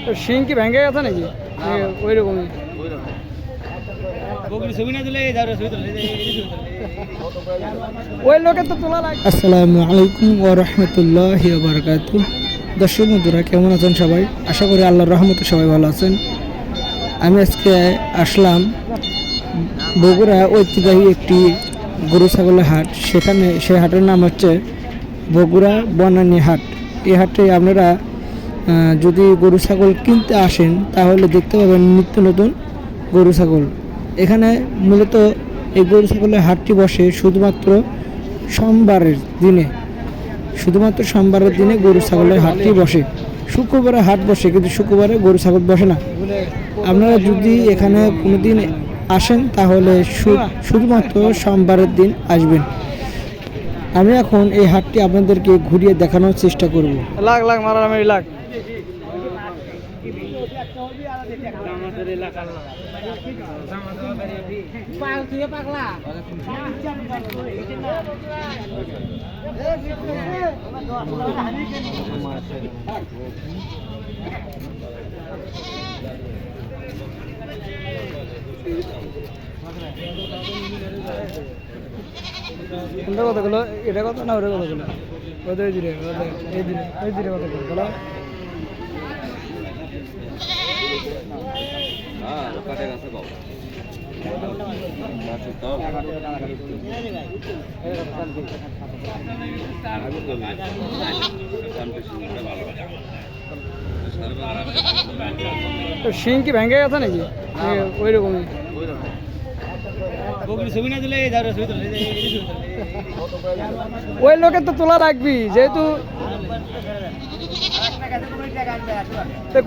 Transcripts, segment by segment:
তো শিং কি ভেঙে গেছে নাকি ওই রকমই? ওই লোকের তো তোলা লাগে। আসসালামু আলাইকুম ওয়া রাহমাতুল্লাহি ওয়া বারাকাতুহু। দর্শক বন্ধুরা কেমন আছেন সবাই? আশা করি আল্লাহর রহমতে সবাই ভালো আছেন। আমি আজকে আসলাম বগুড়া ঐতিহ্যবাহী একটি গরু ছাগলের হাট। সেখানে সেই হাটের নাম হচ্ছে বগুড়া বনানী হাট। এই হাটে আপনারা যদি গরু ছাগল কিনতে আসেন তাহলে দেখতে পাবেন নিত্য নতুন গরু ছাগল। এখানে মূলত এই গরু ছাগলের হাটটি বসে শুধুমাত্র সোমবারের দিনে। শুধুমাত্র সোমবারের দিনে গরু ছাগলের হাটটি বসে। শুক্রবারে হাট বসে, কিন্তু শুক্রবারে গরু ছাগল বসে না। আপনারা যদি এখানে কোনো দিন আসেন তাহলে শুধুমাত্র সোমবারের দিন আসবেন। আমি এখন এই হাটটি আপনাদেরকে ঘুরিয়ে দেখানোর চেষ্টা করব। লাখ লাখ মারামারি লাখ কোনটা কতগুলো? এটা কত না ওটা কতগুলো? ওদের দিলে এই দিলে ওই দিলে কতগুলো বলো? তো শিং কি ভেঙে গেছে নাকি ওই রকমই? ওই লোকের তো তোলা রাখবি যেহেতু।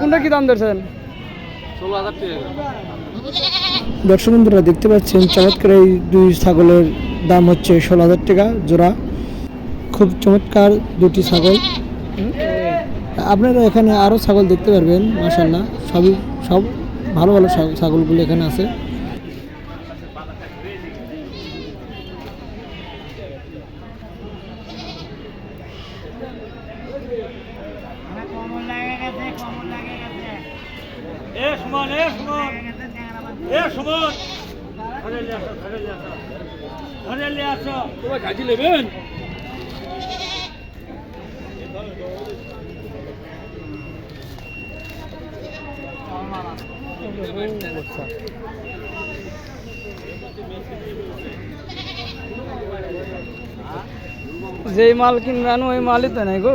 কোনটা কি দাম ধরছেন? 16,000 টাকা। দর্শক বন্ধুরা দেখতে পাচ্ছেন চমৎকার এই দুই ছাগলের দাম হচ্ছে 16,000 টাকা জোড়া। খুব চমৎকার দুটি ছাগল। আপনারা এখানে আরও ছাগল দেখতে পারবেন। মাশাআল্লাহ সব ভালো ভালো ছাগলগুলো এখানে আছে। যেই মাল কিনবে ওই মালই তো নাই গো।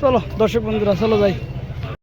চলো দর্শক বন্ধুরা চলো যাই।